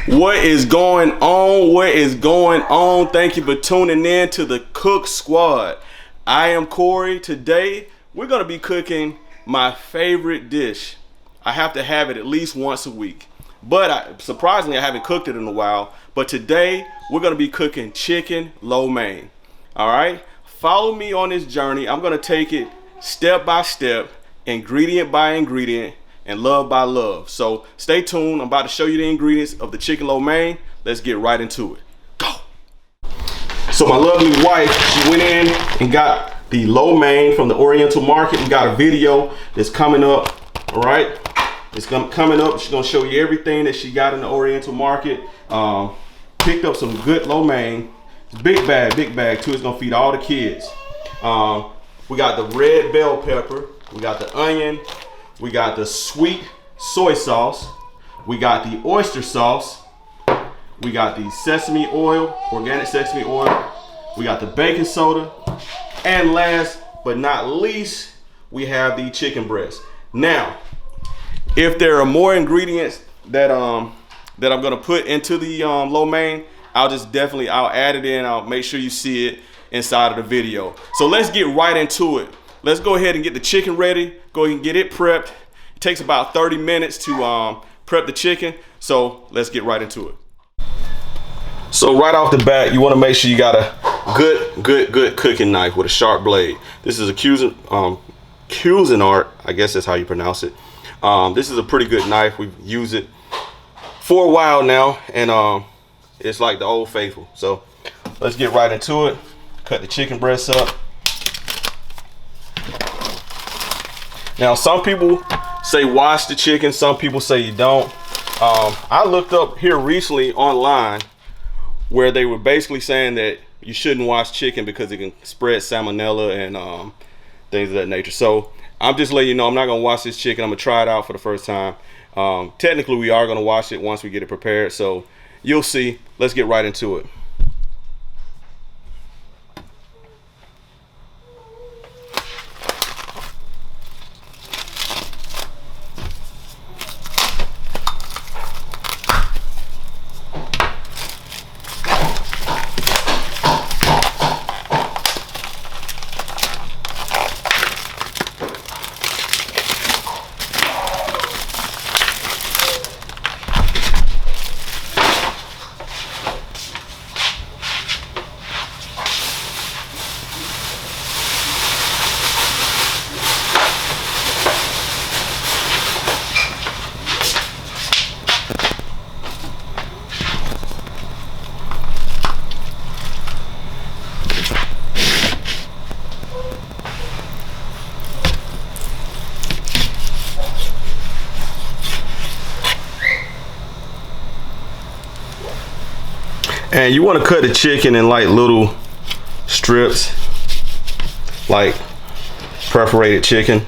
What is going on? What is going on? Thank you for tuning in to the Cook Squad. I am Corey. Today we're going to be cooking my favorite dish. I have to have it at least once a week, but surprisingly I haven't cooked it in a while. But today we're going to be cooking chicken lo mein. All right, follow me on this journey. I'm going to take it step by step, ingredient by ingredient, and love by love. So stay tuned. I'm about to show you the ingredients of the chicken lo mein. Let's get right into it. Go. So my lovely wife, she went in and got the lo mein from the Oriental Market. We got a video that's coming up. All right, it's coming up. She's gonna show you everything that she got in the Oriental Market. Picked up some good lo mein. Big bag too. It's gonna feed all the kids. We got the red bell pepper. We got the onion. We got the sweet soy sauce. We got the oyster sauce. We got the sesame oil, organic sesame oil. We got the baking soda. And last but not least, we have the chicken breast. Now, if there are more ingredients that I'm gonna put into the lo mein, I'll add it in. I'll make sure you see it inside of the video. So let's get right into it. Let's go ahead and get the chicken ready. Go ahead and get it prepped. It takes about 30 minutes to prep the chicken. So let's get right into it. So right off the bat, you want to make sure you got a good cooking knife with a sharp blade. This is a Cuisinart, I guess that's how you pronounce it. This is a pretty good knife. We've used it for a while now, and it's like the old faithful. So let's get right into it. Cut the chicken breasts up. Now, some people say wash the chicken, some people say you don't. I looked up here recently online where they were basically saying that you shouldn't wash chicken because it can spread salmonella and things of that nature. So I'm just letting you know I'm not gonna wash this chicken. I'm gonna try it out for the first time. Technically we are gonna wash it once we get it prepared, so you'll see. Let's get right into it. And you want to cut the chicken in like little strips, like perforated chicken.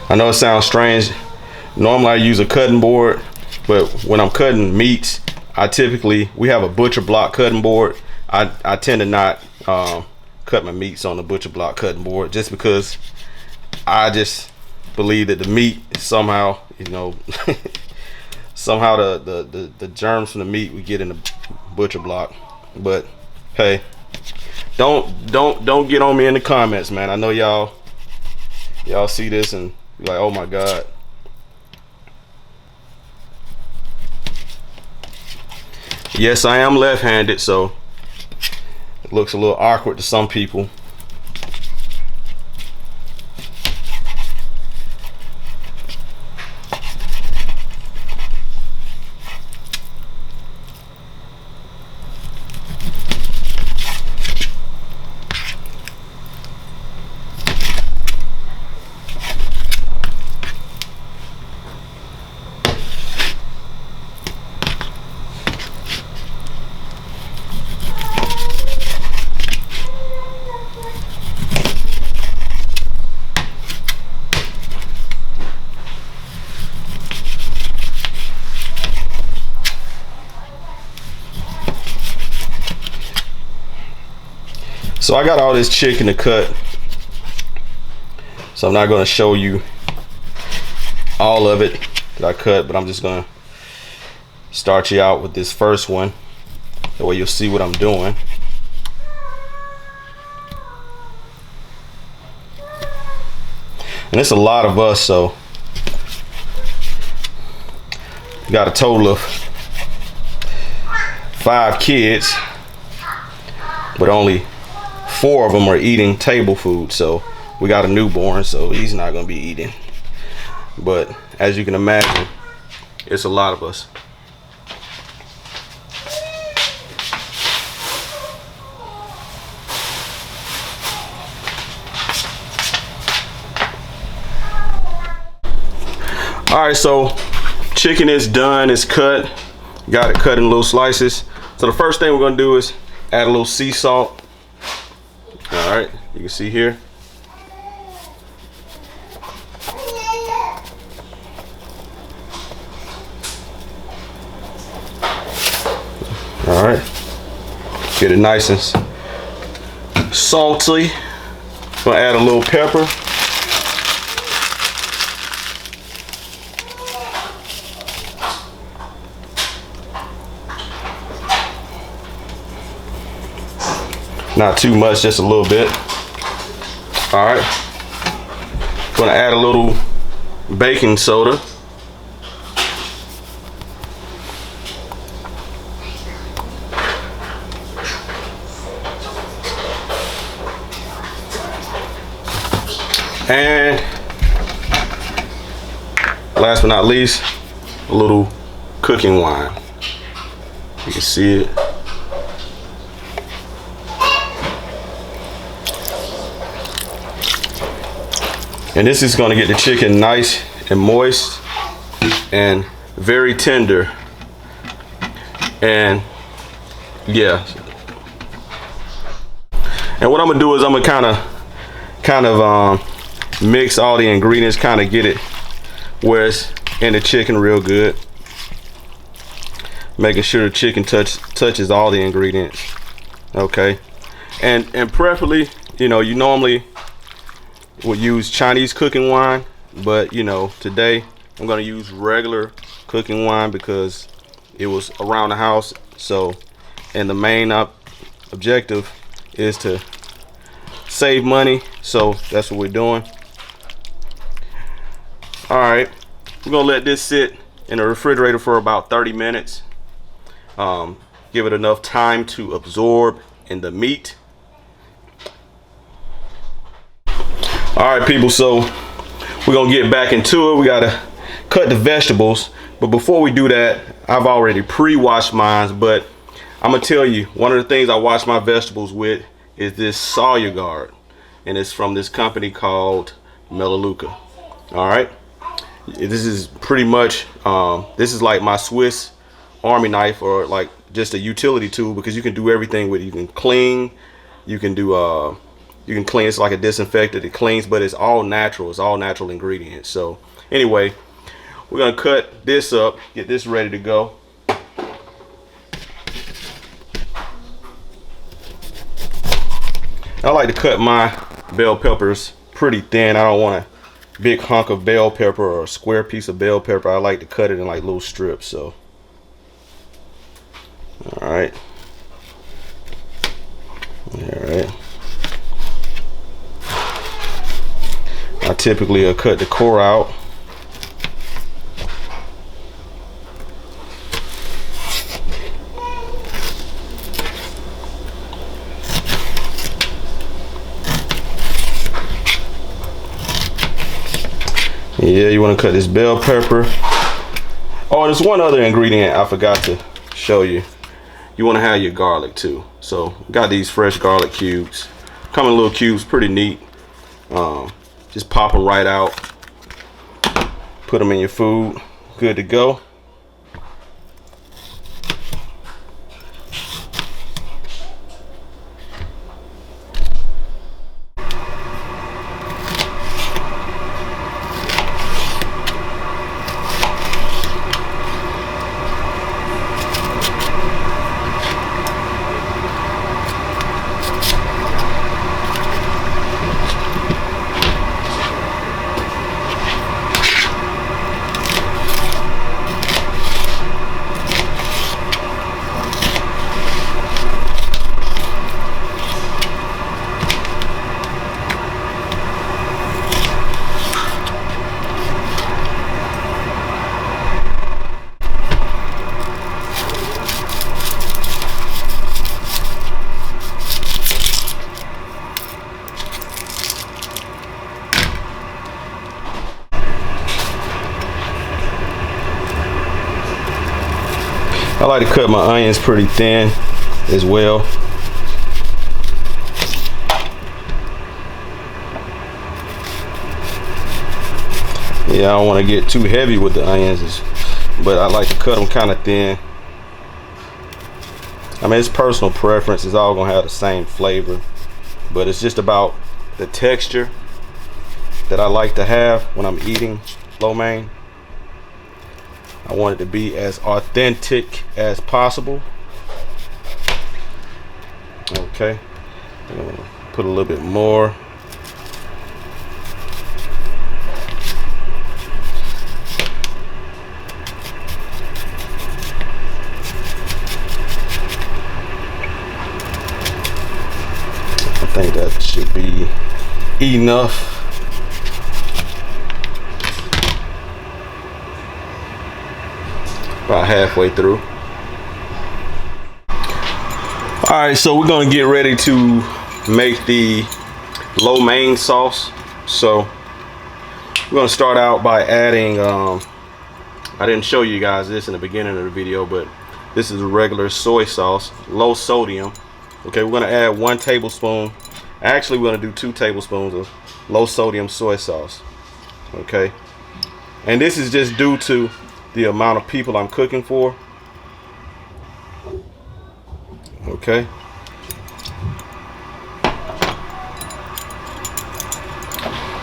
I know it sounds strange. Normally I use a cutting board, but when I'm cutting meats, we have a butcher block cutting board. I tend to not cut my meats on the butcher block cutting board just because I just believe that the meat somehow, somehow the germs from the meat we get in the butcher block. But hey, don't get on me in the comments, man. I know y'all see this and be like, oh my God. Yes, I am left-handed, so it looks a little awkward to some people. So I got all this chicken to cut, so I'm not going to show you all of it that I cut, but I'm just going to start you out with this first one. That way you'll see what I'm doing. And it's a lot of us, so got a total of 5 kids, but only 4 of them are eating table food. So we got a newborn, so he's not gonna be eating. But as you can imagine, it's a lot of us. All right, so chicken is done, it's cut. Got it cut in little slices. So the first thing we're gonna do is add a little sea salt. All right, you can see here. All right, get it nice and salty. Gonna add a little pepper. Not too much, just a little bit. All right. Gonna add a little baking soda. And last but not least, a little cooking wine. You can see it. And this is going to get the chicken nice and moist and very tender. And yeah. And what I'm gonna do is I'm gonna kind of mix all the ingredients, kind of get it where it's in the chicken real good. Making sure the chicken touches all the ingredients. Okay. And preferably, you know, you normally would use Chinese cooking wine, but you know, today I'm gonna use regular cooking wine because it was around the house. So, and the main objective is to save money, so that's what we're doing. All right, we're gonna let this sit in the refrigerator for about 30 minutes. Give it enough time to absorb in the meat. All right, people, so we're gonna get back into it. We gotta cut the vegetables, but before we do that, I've already pre-washed mine, but I'm gonna tell you, one of the things I wash my vegetables with is this Sawyer guard, and it's from this company called Melaleuca. All right, this is pretty much this is like my Swiss Army knife, or like just a utility tool, because you can do everything with it. You can clean, you can do you can clean. It's like a disinfectant. It cleans, but it's all natural. It's all natural ingredients. So anyway, we're gonna cut this up, get this ready to go. I like to cut my bell peppers pretty thin. I don't want a big hunk of bell pepper or a square piece of bell pepper. I like to cut it in like little strips. So, all right. All right. I typically cut the core out. Yeah, you want to cut this bell pepper. Oh, there's one other ingredient I forgot to show you. You want to have your garlic too. So got these fresh garlic cubes. Come in little cubes, pretty neat. Just pop them right out. Put them in your food. Good to go. I like to cut my onions pretty thin as well. Yeah, I don't want to get too heavy with the onions, but I like to cut them kind of thin. I mean, it's personal preference. It's all gonna have the same flavor, but it's just about the texture that I like to have when I'm eating lo mein. I want it to be as authentic as possible. Okay, I'm gonna put a little bit more. I think that should be enough. About halfway through. All right, so we're gonna get ready to make the lo mein sauce. So we're gonna start out by adding, I didn't show you guys this in the beginning of the video, but this is a regular soy sauce, low sodium. Okay, we're gonna add 1 tablespoon. Actually, we're gonna do 2 tablespoons of low sodium soy sauce. Okay, and this is just due to the amount of people I'm cooking for. Okay.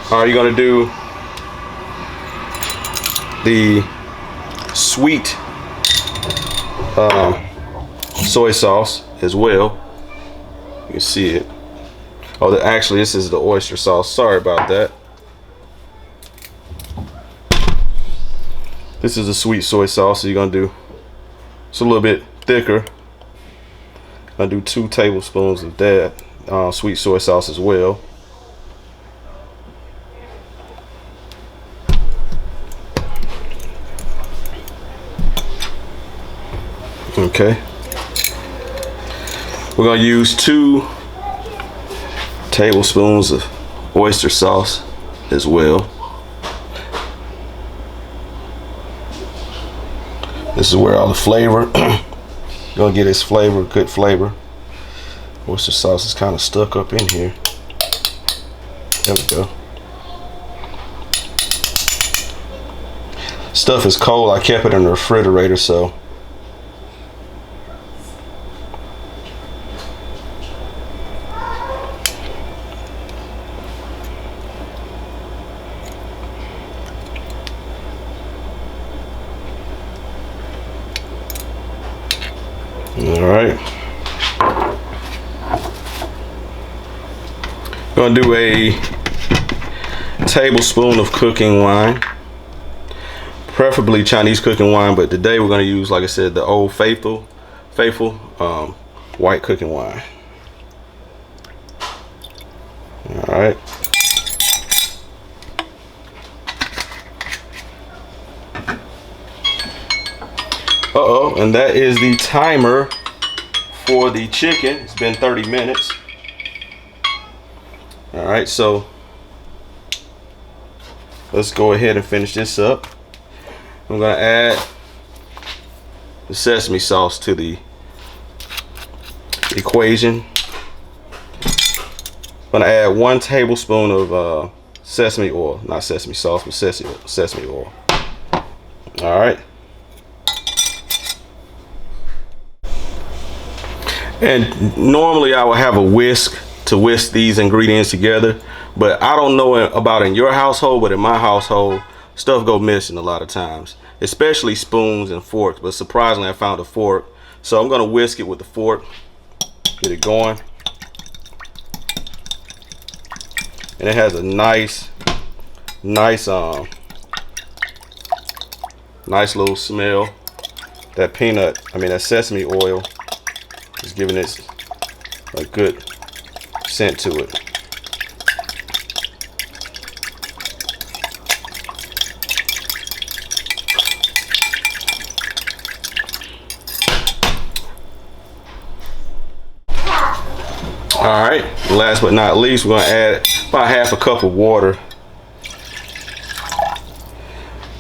All right, you're gonna do the sweet soy sauce as well. You can see it. Oh, actually, this is the oyster sauce. Sorry about that. This is a sweet soy sauce, so you're gonna do, it's a little bit thicker. I'm gonna do 2 tablespoons of that sweet soy sauce as well. Okay. We're gonna use 2 tablespoons of oyster sauce as well. This is where all the flavor, gonna get its flavor, good flavor. Oyster sauce is kind of stuck up in here. There we go. Stuff is cold. I kept it in the refrigerator, so. All right. Gonna do a tablespoon of cooking wine, preferably Chinese cooking wine, but today we're gonna use, like I said, the Old Faithful white cooking wine. All right. Uh-oh, and that is the timer for the chicken. It's been 30 minutes. All right, so let's go ahead and finish this up. I'm gonna add the sesame sauce to the equation. I'm gonna add 1 tablespoon of sesame oil, not sesame sauce, but sesame oil. All right. And normally I would have a whisk to whisk these ingredients together, but I don't know about in your household, but in my household, stuff go missing a lot of times, especially spoons and forks. But surprisingly, I found a fork, so I'm gonna whisk it with the fork, get it going, and it has a nice little smell. That sesame oil is giving it a good scent to it. All right, last but not least, we're gonna add about half a cup of water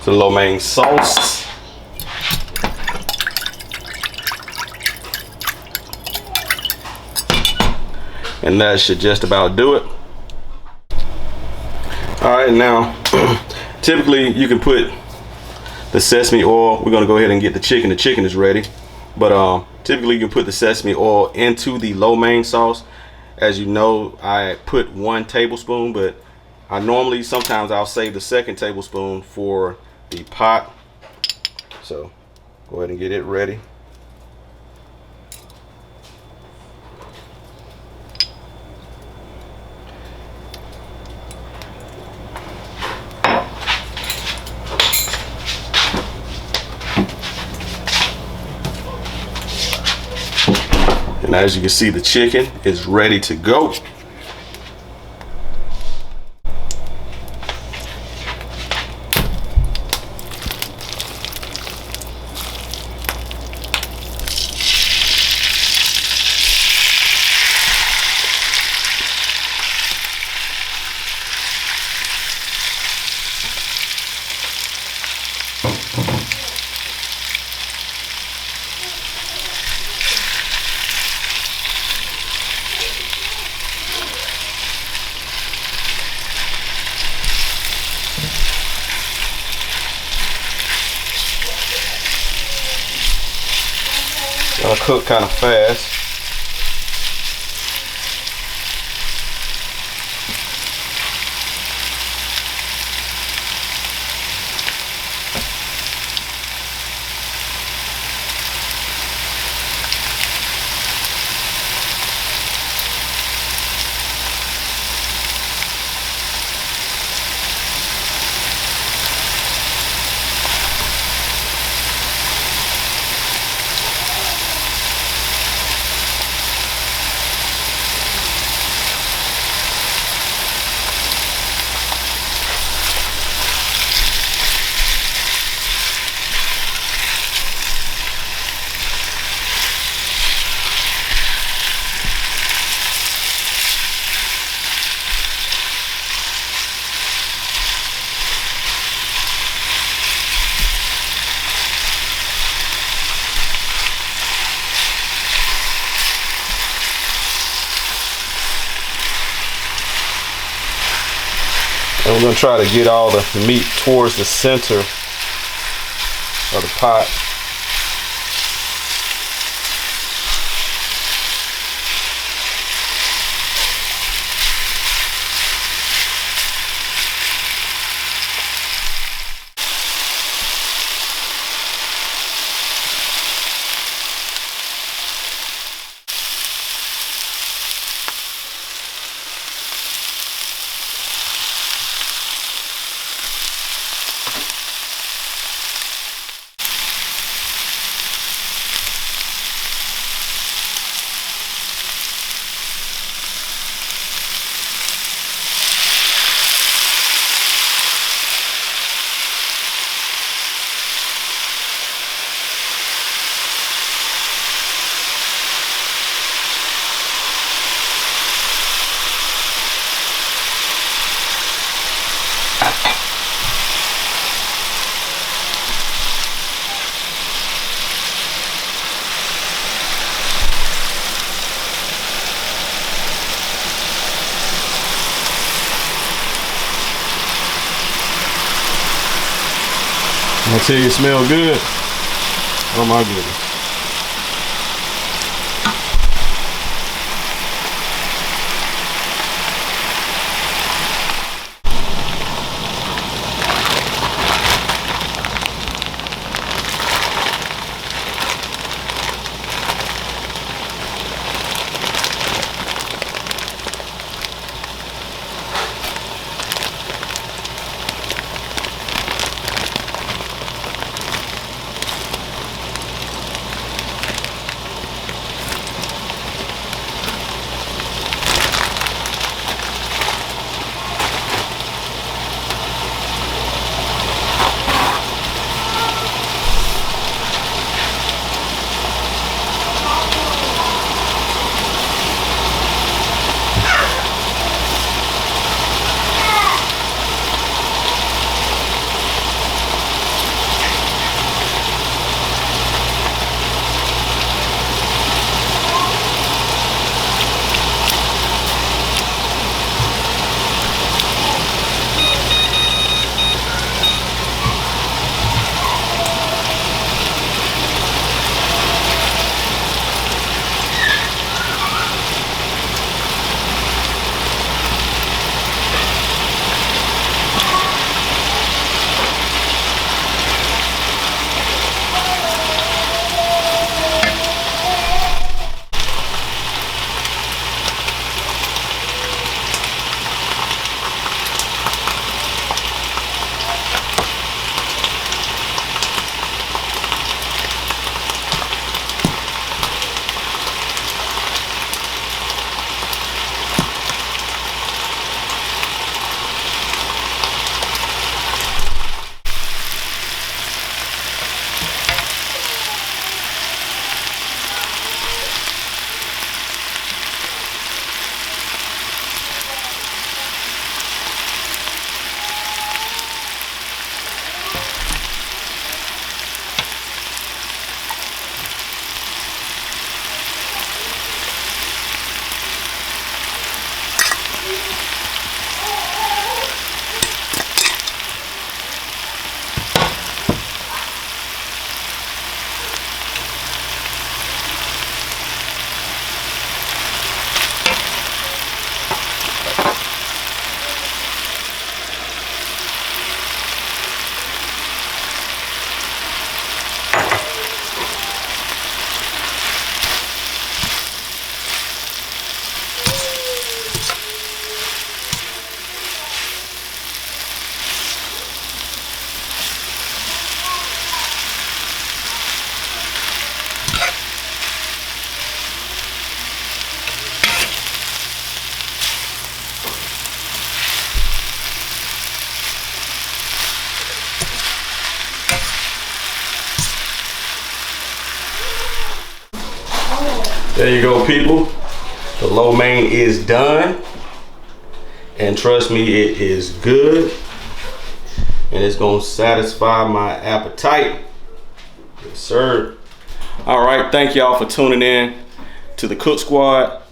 to the lo mein sauce. And that should just about do it. All right, now typically you can put the sesame oil. We're gonna go ahead and get the chicken. The chicken is ready, but typically you can put the sesame oil into the lo mein sauce. As you know, I put 1 tablespoon, but sometimes I'll save the 2nd tablespoon for the pot. So go ahead and get it ready. And as you can see, the chicken is ready to go. Gonna cook kind of fast. And we're going to try to get all the meat towards the center of the pot. I tell you, it smells good. Oh my goodness. There you go, people. The lo mein is done. And trust me, it is good. And it's gonna satisfy my appetite. Yes, sir. All right, thank y'all for tuning in to the Cook Squad.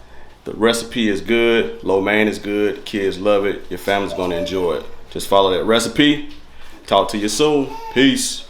The recipe is good, lo mein is good, kids love it, your family's gonna enjoy it. Just follow that recipe. Talk to you soon. Peace.